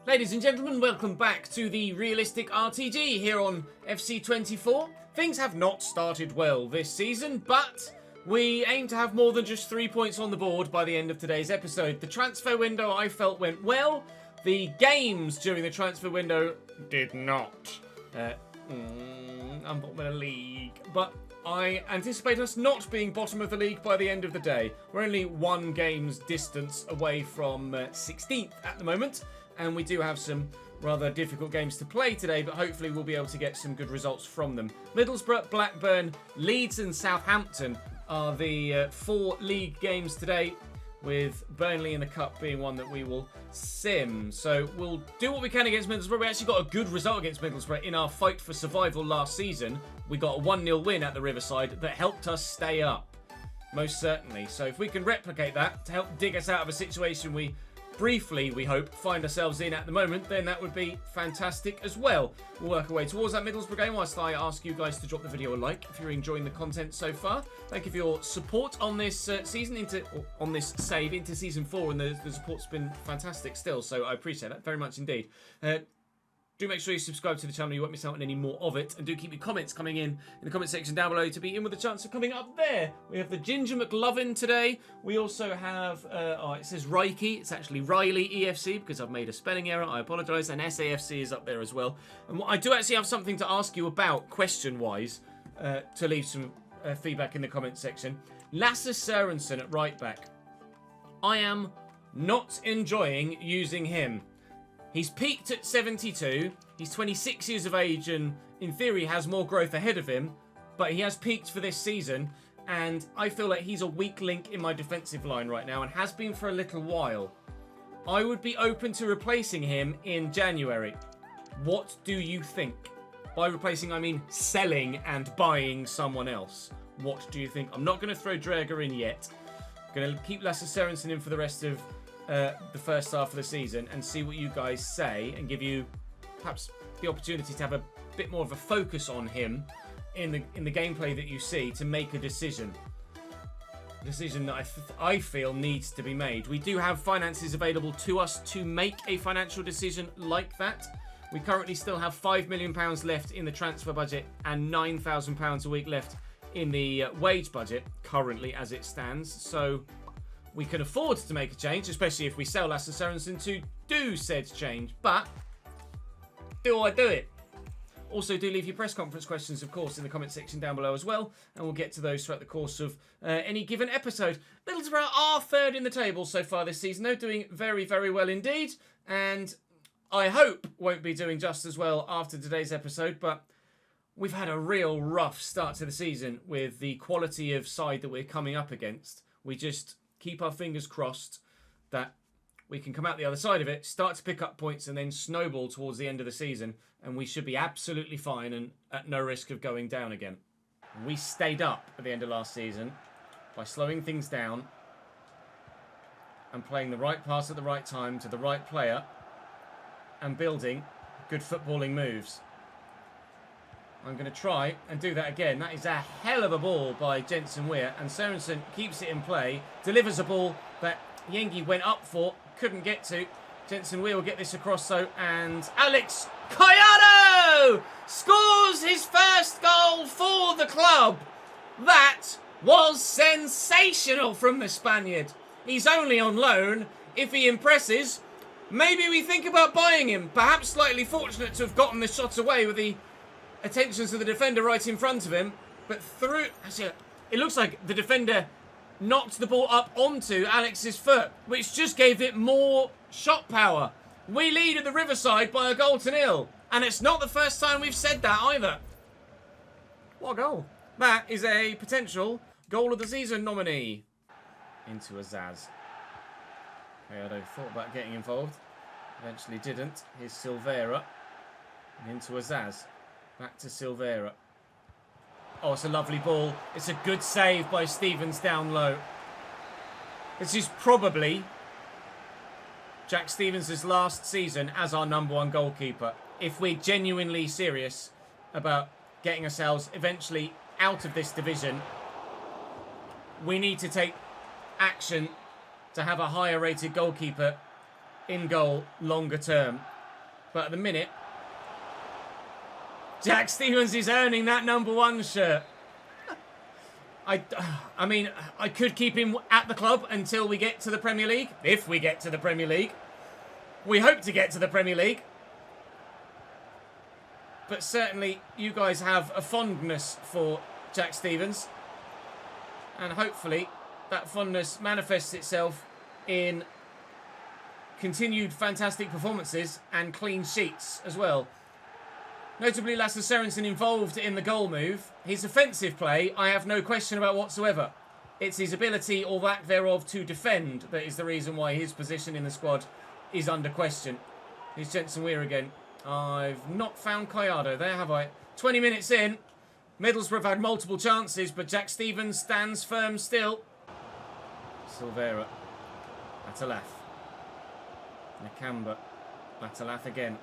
Ladies and gentlemen, welcome back to the Realistic RTG here on FC24. Things have not started well this season, but we aim to have more than just 3 points on the board by the end of today's episode. The transfer window I felt went well. The games during the transfer window did not. I'm bottom of the league, but I anticipate us not being bottom of the league by the end of the day. We're only one game's distance away from 16th at the moment, and we do have some rather difficult games to play today, but hopefully we'll be able to get some good results from them. Middlesbrough, Blackburn, Leeds and Southampton are the 4 league games today, with Burnley in the Cup being one that we will sim. So we'll do what we can against Middlesbrough. We actually got a good result against Middlesbrough in our fight for survival last season. We got a 1-0 win at the Riverside that helped us stay up, most certainly. So if we can replicate that to help dig us out of a situation we briefly, we hope, find ourselves in at the moment, then that would be fantastic as well. We'll work our way towards that Middlesbrough game whilst I ask you guys to drop the video a like if you're enjoying the content so far. Thank you for your support on this on this save into Season 4, and the support's been fantastic still, so I appreciate that very much indeed. Do make sure you subscribe to the channel, you won't miss out on any more of it. And do keep your comments coming in the comment section down below to be in with a chance of coming up there. We have the Ginger McLovin today. We also have, it says Reiki. It's actually Riley EFC because I've made a spelling error. I apologise. And SAFC is up there as well. And I do actually have something to ask you about, question-wise, to leave some feedback in the comment section. Lasse Sørensen at right back. I am not enjoying using him. He's peaked at 72, he's 26 years of age and in theory has more growth ahead of him, but he has peaked for this season and I feel like he's a weak link in my defensive line right now and has been for a little while. I would be open to replacing him in January. What do you think? By replacing, I mean selling and buying someone else. What do you think? I'm not going to throw Drager in yet. I'm going to keep Lasse Sørensen in for the rest of the first half of the season and see what you guys say and give you perhaps the opportunity to have a bit more of a focus on him in the gameplay that you see to make a decision. Decision that I feel needs to be made. We do have finances available to us to make a financial decision like that. We currently still have £5 million left in the transfer budget and £9,000 a week left in the wage budget currently as it stands. So we can afford to make a change, especially if we sell Lasse Sørensen to do said change. But do I do it? Also, do leave your press conference questions, of course, in the comment section down below as well, and we'll get to those throughout the course of any given episode. Middlesbrough are third in the table so far this season. They're doing very, very well indeed, and I hope won't be doing just as well after today's episode, but we've had a real rough start to the season with the quality of side that we're coming up against. We just keep our fingers crossed that we can come out the other side of it, start to pick up points, and then snowball towards the end of the season, and we should be absolutely fine and at no risk of going down again. We stayed up at the end of last season by slowing things down and playing the right pass at the right time to the right player and building good footballing moves. I'm going to try and do that again. That is a hell of a ball by Jensen Weir, and Sørensen keeps it in play, delivers a ball that Yengi went up for, couldn't get to. Jensen Weir will get this across though, and Alex Collado scores his first goal for the club. That was sensational from the Spaniard. He's only on loan. If he impresses, maybe we think about buying him. Perhaps slightly fortunate to have gotten the shot away with the attentions of the defender right in front of him, but through, actually, it looks like the defender knocked the ball up onto Alex's foot, which just gave it more shot power. We lead at the Riverside by a goal to nil, and it's not the first time we've said that either. What a goal. That is a potential goal of the season nominee. Into Azaz. Collado thought about getting involved, eventually didn't. Here's Silveira, and into Azaz. Back to Silveira. Oh, it's a lovely ball. It's a good save by Stevens down low. This is probably Jack Stevens' last season as our #1 goalkeeper. If we're genuinely serious about getting ourselves eventually out of this division, we need to take action to have a higher rated goalkeeper in goal longer term. But at the minute, Jack Stevens is earning that #1 shirt. I mean, I could keep him at the club until we get to the Premier League. If we get to the Premier League. We hope to get to the Premier League. But certainly, you guys have a fondness for Jack Stevens. And hopefully, that fondness manifests itself in continued fantastic performances and clean sheets as well. Notably, Lasse Sørensen involved in the goal move. His offensive play, I have no question about whatsoever. It's his ability or lack thereof to defend that is the reason why his position in the squad is under question. Here's Jensen Weir again. I've not found Collado there, have I? 20 minutes in. Middlesbrough have had multiple chances, but Jack Stevens stands firm still. Silvera. Atalath. Nakamba. Atalath again.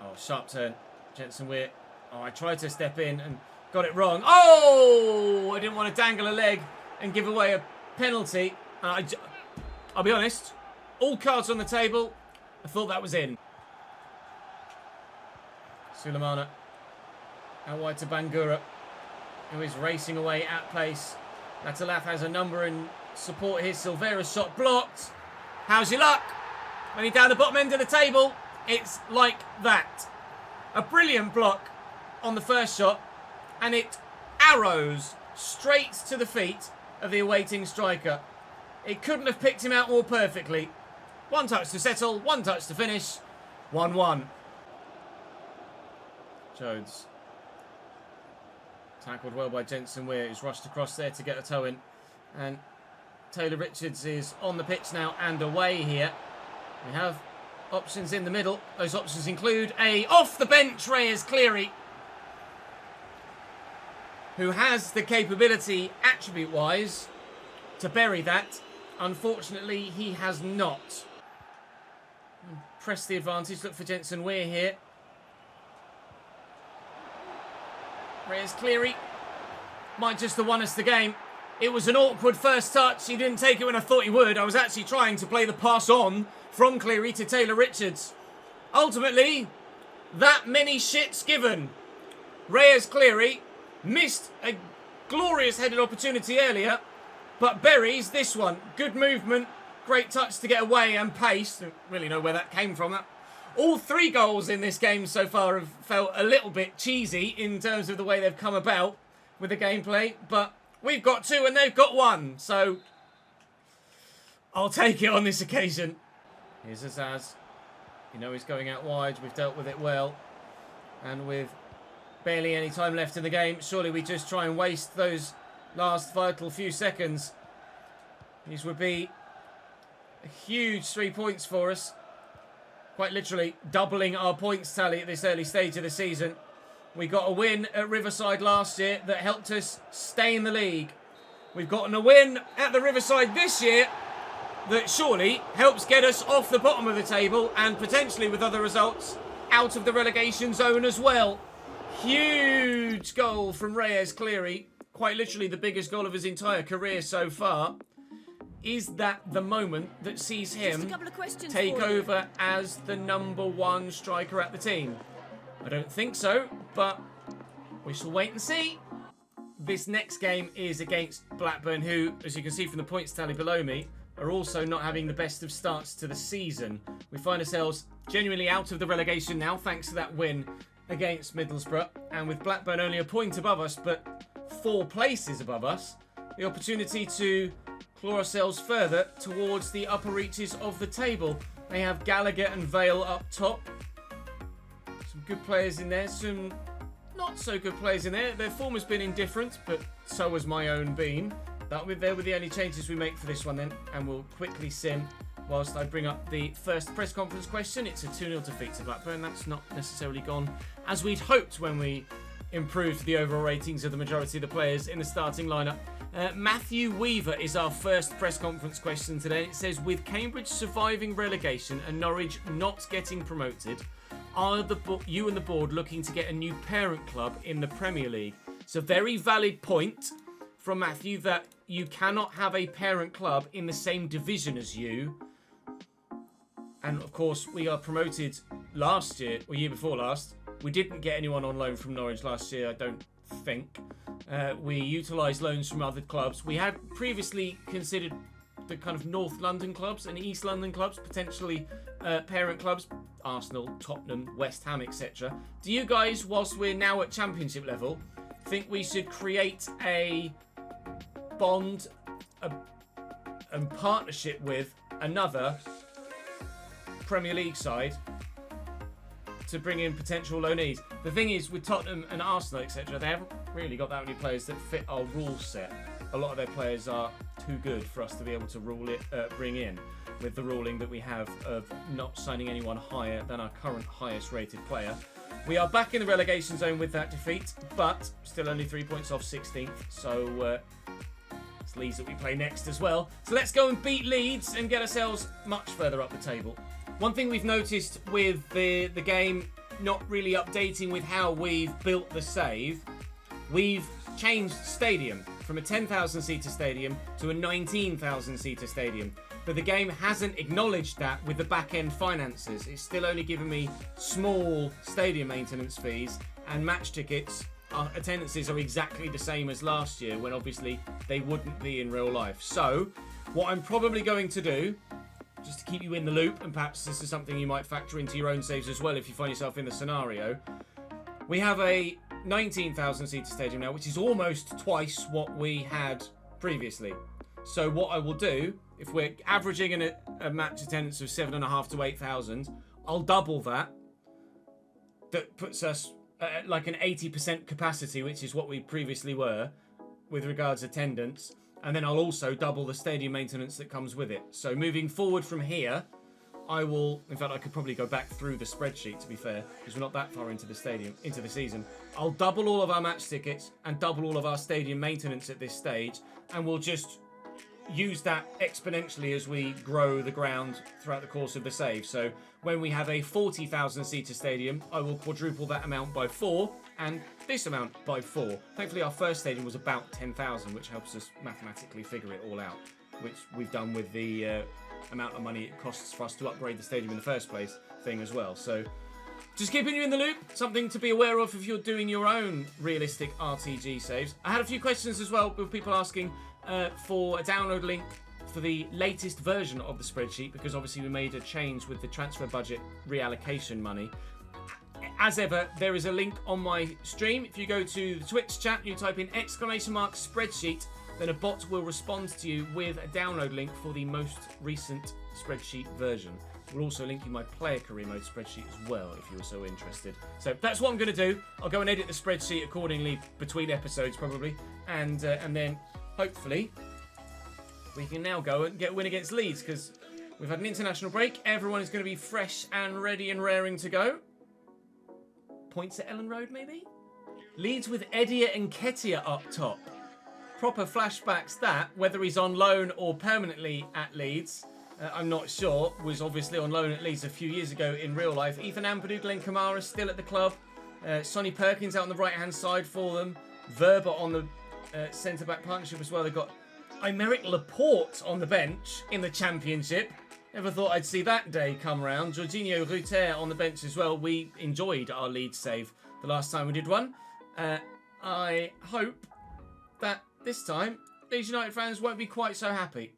Oh, sharp turn. Jensen Weir. Oh, I tried to step in and got it wrong. Oh! I didn't want to dangle a leg and give away a penalty. I'll be honest. All cards on the table. I thought that was in. Sulemana. Out wide to Bangura, who is racing away at pace. Atalath has a number in support here. Silvera's shot blocked. How's your luck? When you're down the bottom end of the table, it's like that. A brilliant block on the first shot, and it arrows straight to the feet of the awaiting striker. It couldn't have picked him out more perfectly. One touch to settle, one touch to finish. 1-1. Jones. Tackled well by Jensen Weir, who's rushed across there to get a toe in. And Taylor Richards is on the pitch now and away here. We have options in the middle. Those options include a off-the-bench Reyes Cleary, who has the capability, attribute-wise, to bury that. Unfortunately, he has not. Press the advantage. Look for Jensen Weir here. Reyes Cleary might just have won us the game. It was an awkward first touch. He didn't take it when I thought he would. I was actually trying to play the pass on from Cleary to Taylor Richards. Ultimately, that many shits given. Reyes Cleary missed a glorious headed opportunity earlier, but buries this one. Good movement, great touch to get away and pace. Don't really know where that came from. All 3 goals in this game so far have felt a little bit cheesy in terms of the way they've come about with the gameplay, but we've got 2 and they've got 1, so I'll take it on this occasion. Here's Azaz. You know he's going out wide. We've dealt with it well. And with barely any time left in the game, surely we just try and waste those last vital few seconds. These would be a huge 3 points for us. Quite literally doubling our points tally at this early stage of the season. We got a win at Riverside last year that helped us stay in the league. We've gotten a win at the Riverside this year that surely helps get us off the bottom of the table and potentially with other results out of the relegation zone as well. Huge goal from Reyes Cleary. Quite literally the biggest goal of his entire career so far. Is that the moment that sees him take over as the #1 striker at the team? I don't think so, but we shall wait and see. This next game is against Blackburn, who, as you can see from the points tally below me, are also not having the best of starts to the season. We find ourselves genuinely out of the relegation now, thanks to that win against Middlesbrough. And with Blackburn only a point above us, but 4 places above us, the opportunity to claw ourselves further towards the upper reaches of the table. They have Gallagher and Vale up top. Some good players in there, some not so good players in there. Their form has been indifferent, but so has my own been. There were the only changes we make for this one then, and we'll quickly sim whilst I bring up the first press conference question. It's a 2-0 defeat to Blackburn. That's not necessarily gone as we'd hoped when we improved the overall ratings of the majority of the players in the starting lineup. Matthew Weaver is our first press conference question today. It says, with Cambridge surviving relegation and Norwich not getting promoted, are you and the board looking to get a new parent club in the Premier League? It's a very valid point from Matthew that you cannot have a parent club in the same division as you. And of course, we are promoted last year, or year before last. We didn't get anyone on loan from Norwich last year, I don't think. We utilised loans from other clubs. We had previously considered the kind of North London clubs and East London clubs, potentially parent clubs, Arsenal, Tottenham, West Ham, etc. Do you guys, whilst we're now at Championship level, think we should create a bond and partnership with another Premier League side to bring in potential loanees? The thing is, with Tottenham and Arsenal, etc., they haven't really got that many players that fit our rule set. A lot of their players are too good for us to be able to bring in, with the ruling that we have of not signing anyone higher than our current highest rated player. We are back in the relegation zone with that defeat, but still only 3 points off 16th, so it's Leeds that we play next as well. So let's go and beat Leeds and get ourselves much further up the table. One thing we've noticed with the game not really updating with how we've built the save, we've changed stadium from a 10,000 seater stadium to a 19,000 seater stadium. But the game hasn't acknowledged that with the back-end finances. It's still only giving me small stadium maintenance fees, and match tickets, attendances are exactly the same as last year, when obviously they wouldn't be in real life. So what I'm probably going to do, just to keep you in the loop, and perhaps this is something you might factor into your own saves as well if you find yourself in the scenario, we have a 19,000 seater stadium now, which is almost twice what we had previously. So what I will do, if we're averaging a match attendance of 7,500 to 8,000, I'll double that. That puts us at like an 80% capacity, which is what we previously were with regards attendance. And then I'll also double the stadium maintenance that comes with it. So moving forward from here, I will, in fact, I could probably go back through the spreadsheet, to be fair, because we're not that far into the season. I'll double all of our match tickets and double all of our stadium maintenance at this stage, and we'll just use that exponentially as we grow the ground throughout the course of the save. So when we have a 40,000 seater stadium, I will quadruple that amount by 4 and this amount by 4. Thankfully, our first stadium was about 10,000, which helps us mathematically figure it all out, which we've done with the amount of money it costs for us to upgrade the stadium in the first place thing as well. So just keeping you in the loop, something to be aware of if you're doing your own realistic RTG saves. I had a few questions as well with people asking for a download link for the latest version of the spreadsheet, because obviously we made a change with the transfer budget reallocation money. As ever, there is a link on my stream. If you go to the Twitch chat and you type in !spreadsheet, then a bot will respond to you with a download link for the most recent spreadsheet version. We'll also link you my player career mode spreadsheet as well, if you were so interested. So that's what I'm going to do. I'll go and edit the spreadsheet accordingly between episodes probably, and then hopefully we can now go and get a win against Leeds, because we've had an international break. Everyone is going to be fresh and ready and raring to go. Points at Ellen Road, maybe? Leeds with Edia and Ketia up top. Proper flashbacks that, whether he's on loan or permanently at Leeds, I'm not sure. Was obviously on loan at Leeds a few years ago in real life. Ethan Ampadu, Glenn Kamara still at the club. Sonny Perkins out on the right-hand side for them. Verba on the centre-back partnership as well. They've got Aymeric Laporte on the bench in the Championship. Never thought I'd see that day come round. Jorginho Ruter on the bench as well. We enjoyed our Leeds save the last time we did one. I hope that this time Leeds United fans won't be quite so happy.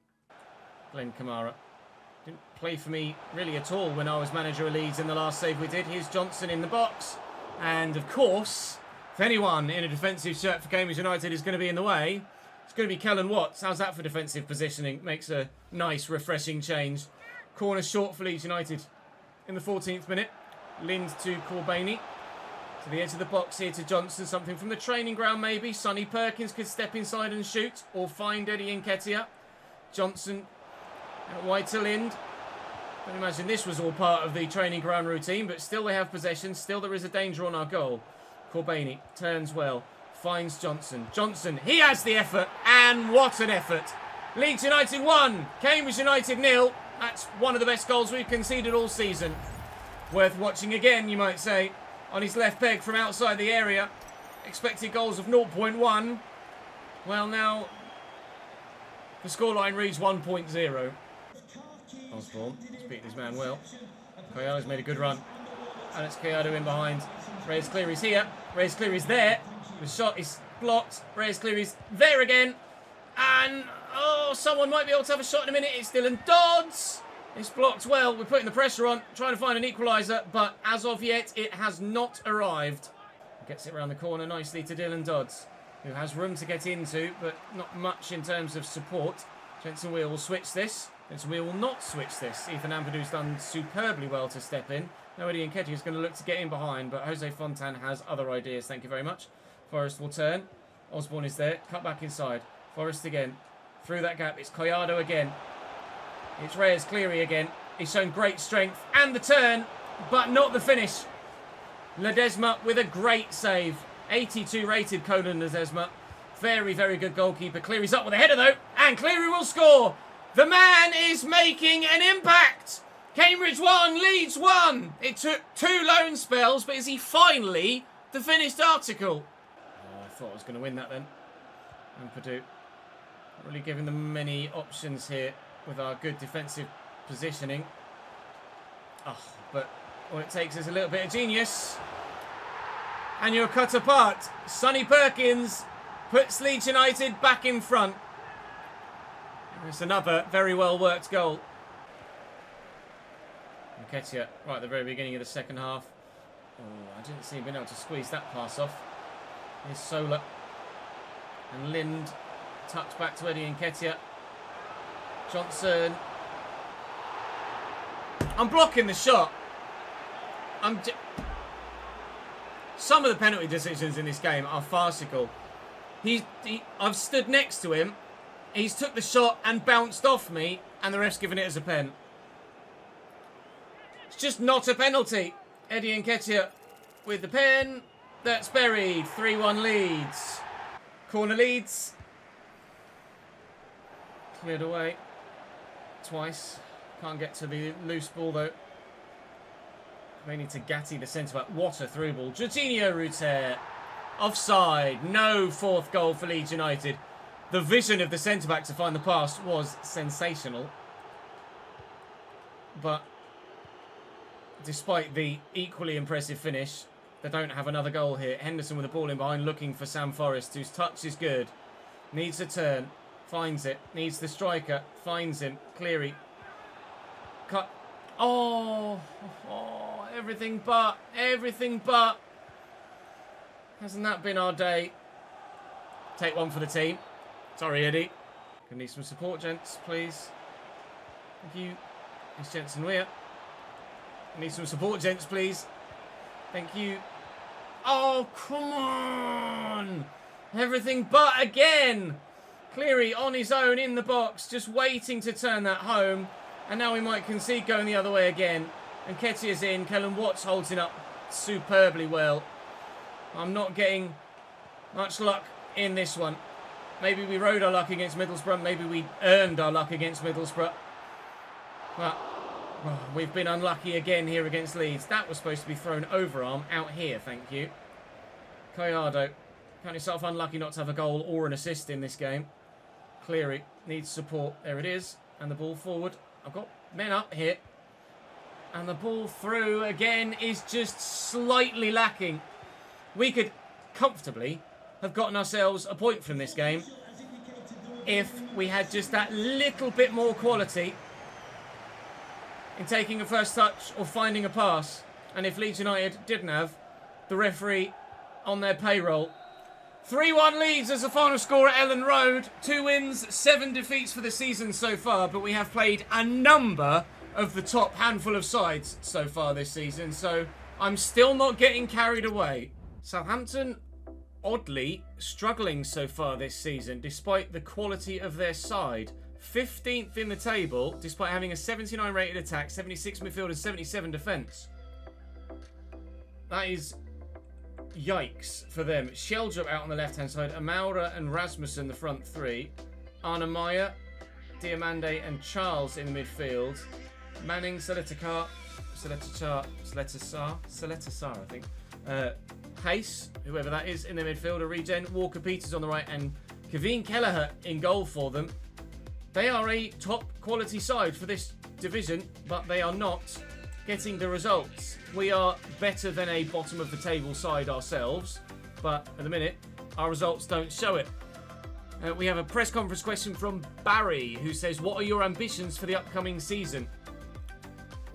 Glenn Kamara didn't play for me really at all when I was manager of Leeds in the last save we did. Here's Johnson in the box. And of course, if anyone in a defensive shirt for Cambridge United is going to be in the way, it's going to be Kellen Watts. How's that for defensive positioning? Makes a nice, refreshing change. Corner short for Leeds United in the 14th minute. Lind to Corbani. To the edge of the box here to Johnson. Something from the training ground maybe. Sonny Perkins could step inside and shoot, or find Eddie Nketiah. Johnson out wide to Lind. I can imagine this was all part of the training ground routine, but still they have possession. Still there is a danger on our goal. Corbani turns well. Finds Johnson. Johnson, he has the effort, and what an effort. Leeds United 1, Cambridge United 0. That's one of the best goals we've conceded all season. Worth watching again, you might say. On his left peg from outside the area. Expected goals of 0.1. Well, now the scoreline reads 1.0. Osborne, he's beaten his man well. Koyala's made a good run. And it's Kayado in behind. Reyes Cleary's here. Reyes Cleary's there. The shot is blocked. Reyes Cleary's there again. And, oh, someone might be able to have a shot in a minute. It's Dylan Dodds. It's blocked well. We're putting the pressure on, trying to find an equaliser. But as of yet, it has not arrived. Gets it around the corner nicely to Dylan Dodds, who has room to get into, but not much in terms of support. Jensen Wheel will switch this. Jensen Wheel will not switch this. Ethan Ampadu's done superbly well to step in. Now Eddie Nketiah is going to look to get in behind, but Jose Fontan has other ideas. Thank you very much. Forrest will turn. Osborne is there. Cut back inside. Forrest again. Through that gap. It's Collado again. It's Reyes Cleary again. He's shown great strength. And the turn, but not the finish. Ledesma with a great save. 82 rated Conan Ledesma. Very, very good goalkeeper. Cleary's up with a header though. And Cleary will score. The man is making an impact. Cambridge 1, Leeds 1. It took 2 loan spells, but is he finally the finished article? Oh, I thought I was going to win that then. Ampadu. Not really giving them many options here with our good defensive positioning. Oh, but all it takes is a little bit of genius. And you're cut apart. Sonny Perkins puts Leeds United back in front. It's another very well worked goal. Nketiah, right at the very beginning of the second half. Oh, I didn't see him being able to squeeze that pass off. Here's Sola. And Lind tucks back to Eddie Nketiah. Johnson. I'm blocking the shot. Some of the penalty decisions in this game are farcical. I've stood next to him. He's took the shot and bounced off me, and the ref's given it as a pen. It's just not a penalty. Eddie Nketiah with the pen. That's buried. 3-1 Leeds. Corner Leeds. Cleared away. Twice. Can't get to the loose ball though. Mainly to Gatti, the centre-back. What a through ball. Jorginho Ruter. Offside. No fourth goal for Leeds United. The vision of the centre-back to find the pass was sensational. But despite the equally impressive finish, they don't have another goal here. Henderson with the ball in behind looking for Sam Forrest, whose touch is good. Needs a turn. Finds it. Needs the striker. Finds him. Cleary. Cut. Oh, everything but. Everything but. Hasn't that been our day? Take one for the team. Sorry, Eddie. Gonna need some support, gents, please. Thank you. It's Jensen Weir. Need some support, gents, please. Thank you. Oh, come on. Everything but again. Cleary on his own in the box, just waiting to turn that home. And now we might concede going the other way again. And Nketiah's in. Kellen Watts holds it up superbly well. I'm not getting much luck in this one. Maybe we rode our luck against Middlesbrough. Maybe we earned our luck against Middlesbrough. But we've been unlucky again here against Leeds. That was supposed to be thrown overarm out here, thank you. Collado. Count yourself unlucky not to have a goal or an assist in this game. Cleary needs support. There it is. And the ball forward. I've got men up here. And the ball through again is just slightly lacking. We could comfortably have gotten ourselves a point from this game if we had just that little bit more quality in taking a first touch or finding a pass. And if Leeds United didn't have the referee on their payroll. 3-1 Leeds as the final score at Ellen Road. 2 wins, 7 defeats for the season so far, but we have played a number of the top handful of sides so far this season, so I'm still not getting carried away. Southampton, oddly, struggling so far this season, despite the quality of their side. 15th in the table, despite having a 79 rated attack, 76 midfield and 77 defence. That is yikes for them. Sheldrup out on the left-hand side. Amaura and Rasmussen, the front three. Arna Meyer, Diamande and Charles in the midfield. Manning, Seletar, I think. Pace, whoever that is, in the midfield. A regen. Walker Peters on the right and Kevin Kelleher in goal for them. They are a top quality side for this division, but they are not getting the results. We are better than a bottom of the table side ourselves, but at the minute, our results don't show it. We have a press conference question from Barry, who says, what are your ambitions for the upcoming season?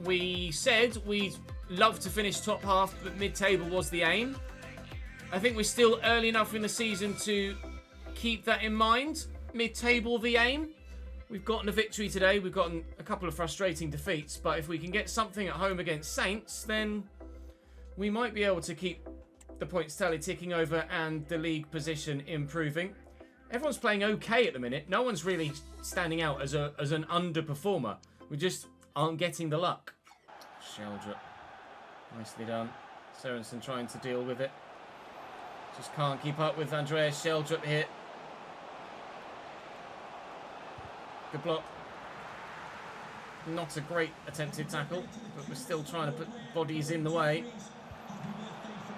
We said we'd love to finish top half, but mid-table was the aim. I think we're still early enough in the season to keep that in mind. Mid-table the aim. We've gotten a victory today. We've gotten a couple of frustrating defeats, but if we can get something at home against Saints, then we might be able to keep the points tally ticking over and the league position improving. Everyone's playing okay at the minute. No one's really standing out as an underperformer. We just aren't getting the luck. Sheldrup. Nicely done. Sorensen trying to deal with it. Just can't keep up with Andreas Sheldrup here. Good block. Not a great attempted tackle, but we're still trying to put bodies in the way.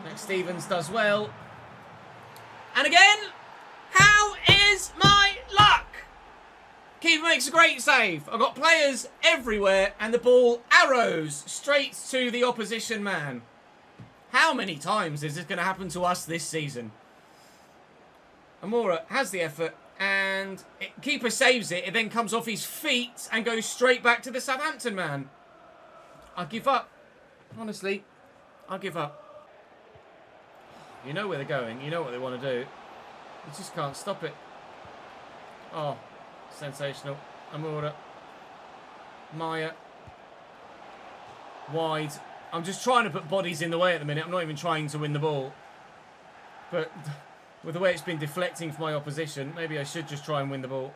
Max Stevens does well. And again, how is my luck? Keeper makes a great save. I've got players everywhere and the ball arrows straight to the opposition man. How many times is this going to happen to us this season? Amora has the effort and keeper saves it. It then comes off his feet and goes straight back to the Southampton man. I give up. Honestly, I give up. You know where they're going. You know what they want to do. You just can't stop it. Oh, sensational. Amora. Maya. Wide. I'm just trying to put bodies in the way at the minute. I'm not even trying to win the ball. But with the way it's been deflecting for my opposition, maybe I should just try and win the ball.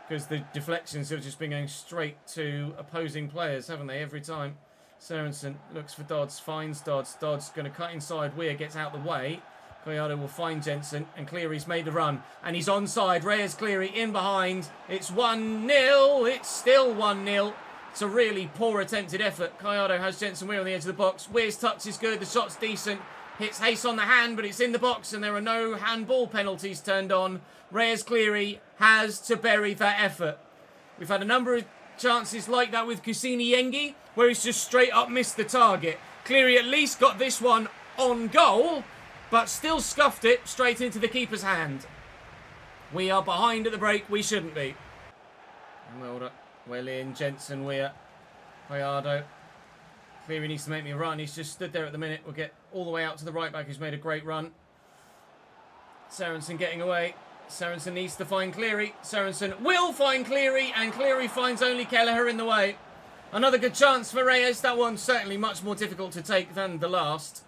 Because the deflections have just been going straight to opposing players, haven't they, every time? Sorensen looks for Dodds, finds Dodds. Dodds going to cut inside. Weir gets out the way. Collado will find Jensen, and Cleary's made the run. And he's onside. Reyes Cleary in behind. It's 1-0. It's still 1-0. It's a really poor attempted effort. Collado has Jensen Weir on the edge of the box. Weir's touch is good. The shot's decent. Hits Hayes on the hand, but it's in the box, and there are no handball penalties turned on. Reyes Cleary has to bury that effort. We've had a number of chances like that with Kusini Yengi, where he's just straight up missed the target. Cleary at least got this one on goal, but still scuffed it straight into the keeper's hand. We are behind at the break. We shouldn't be. Well in, Jensen, Weir, Collado. Cleary needs to make me a run. He's just stood there at the minute. We'll get all the way out to the right back, who's made a great run. Sorensen getting away. Sorensen needs to find Cleary. Sorensen will find Cleary, and Cleary finds only Kelleher in the way. Another good chance for Reyes. That one's certainly much more difficult to take than the last.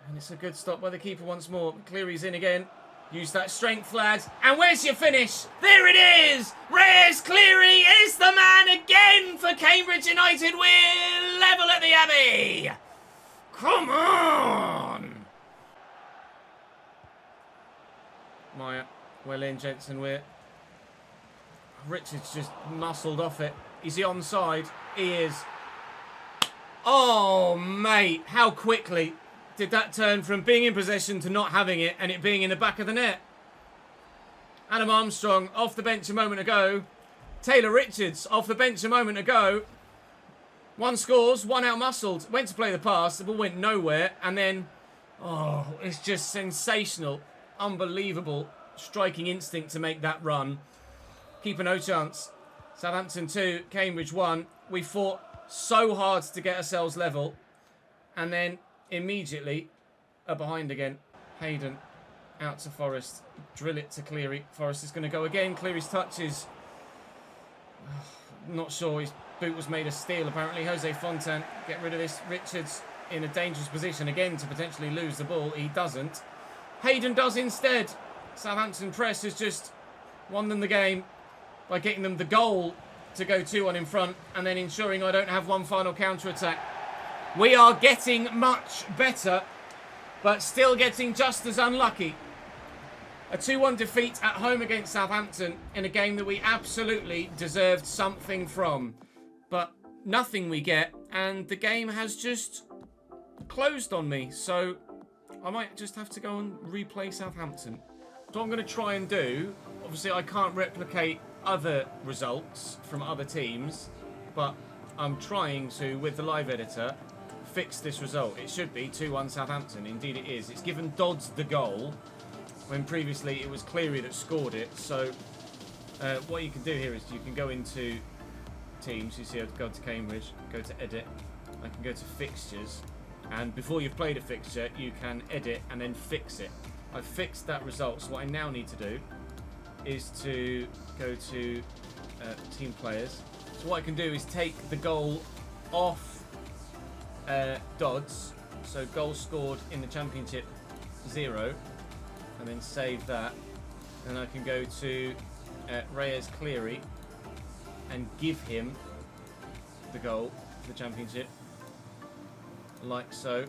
And it's a good stop by the keeper once more. Cleary's in again. Use that strength, lads. And where's your finish? There it is! Reyes Cleary is the man again for Cambridge United. We're level at the Abbey. Come on! Maya, well in, Jensen Weir. Richards just muscled off it. Is he onside? He is. Oh, mate, how quickly did that turn from being in possession to not having it and it being in the back of the net? Adam Armstrong off the bench a moment ago. Taylor Richards off the bench a moment ago. One scores, one out-muscled. Went to play the pass, the ball went nowhere. And then, oh, it's just sensational. Unbelievable striking instinct to make that run. Keeper no chance. Southampton 2, Cambridge 1. We fought so hard to get ourselves level. And then immediately are behind again. Hayden out to Forrest. Drill it to Cleary. Forrest is going to go again. Cleary's touch is not sure. His boot was made of steel apparently. Jose Fontan, get rid of this. Richards in a dangerous position again to potentially lose the ball. He doesn't. Hayden does instead. Southampton press has just won them the game by getting them the goal to go 2-1 in front and then ensuring I don't have one final counter-attack. We are getting much better, but still getting just as unlucky. A 2-1 defeat at home against Southampton in a game that we absolutely deserved something from. But nothing we get, and the game has just closed on me. So I might just have to go and replay Southampton. So what I'm going to try and do, obviously I can't replicate other results from other teams, but I'm trying to, with the live editor, fix this result. It should be 2-1 Southampton. Indeed it is. It's given Dodds the goal when previously it was Cleary that scored it. So what you can do here is you can go into teams. You see I've gone to Cambridge, go to edit. I can go to fixtures. And before you've played a fixture, you can edit and then fix it. I've fixed that result. So what I now need to do is to go to team players. So what I can do is take the goal off Dodds. So goal scored in the Championship 0. And then save that. And I can go to Reyes Cleary and give him the goal for the Championship. Like so.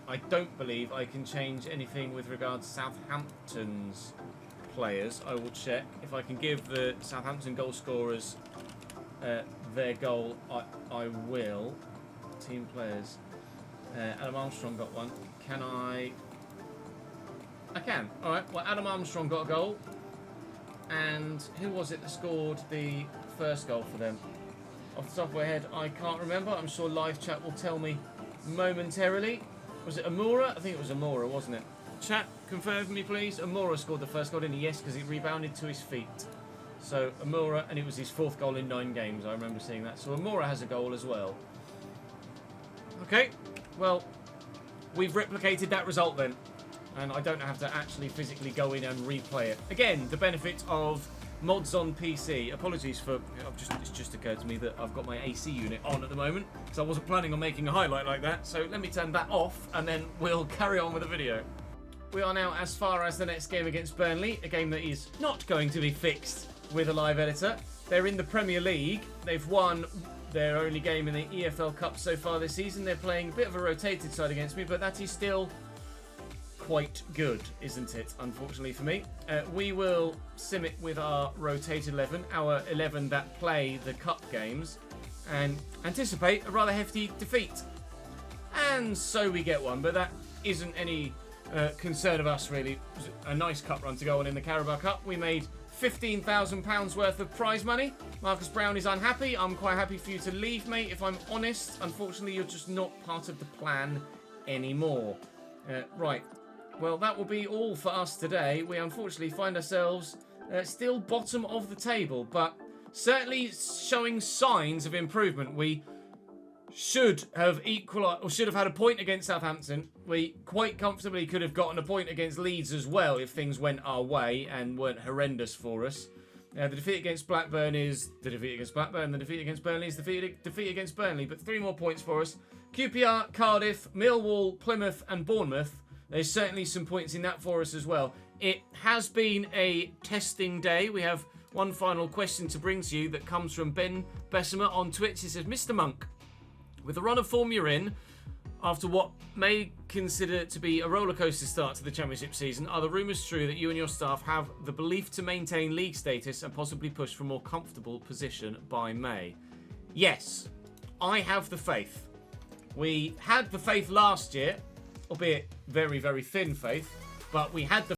I don't believe I can change anything with regards to Southampton's players. I will check. If I can give the Southampton goal scorers their goal, I will. Team players. Adam Armstrong got one. Can I can. Alright, well Adam Armstrong got a goal. And who was it that scored the first goal for them? Off the top of my head, I can't remember. I'm sure live chat will tell me momentarily. Was it Amora? I think it was Amora, wasn't it? Chat, confirm me please. Amora scored the first goal, didn't he? Yes, because he rebounded to his feet. So Amora, and it was his 4th goal in 9 games. I remember seeing that. So Amora has a goal as well. Okay, well, we've replicated that result then. And I don't have to actually physically go in and replay it. Again, the benefit of mods on PC. Apologies for, it's just occurred to me that I've got my AC unit on at the moment, because I wasn't planning on making a highlight like that. So let me turn that off and then we'll carry on with the video. We are now as far as the next game against Burnley, a game that is not going to be fixed with a live editor. They're in the Premier League. They've won their only game in the EFL Cup so far this season. They're playing a bit of a rotated side against me, but that is still quite good, isn't it? Unfortunately for me. We will sim it with our rotated 11, our 11 that play the cup games, and anticipate a rather hefty defeat. And so we get one, but that isn't any concern of us really. It was a nice cup run to go on in the Carabao Cup. We made £15,000 worth of prize money. Marcus Brown is unhappy. I'm quite happy for you to leave, mate, if I'm honest. Unfortunately, you're just not part of the plan anymore. Right. Well, that will be all for us today. We unfortunately find ourselves still bottom of the table, but certainly showing signs of improvement. We should have equalised, or should have had a point against Southampton. We quite comfortably could have gotten a point against Leeds as well if things went our way and weren't horrendous for us. The defeat against Blackburn is the defeat against Blackburn. The defeat against Burnley is the defeat against Burnley. But 3 more points for us. QPR, Cardiff, Millwall, Plymouth and Bournemouth. There's certainly some points in that for us as well. It has been a testing day. We have one final question to bring to you that comes from Ben Bessemer on Twitch. He says, Mr. Monk, with the run of form you're in, after what may consider to be a rollercoaster start to the Championship season, are the rumours true that you and your staff have the belief to maintain league status and possibly push for a more comfortable position by May? Yes, I have the faith. We had the faith last year, albeit very, very thin faith, but we had the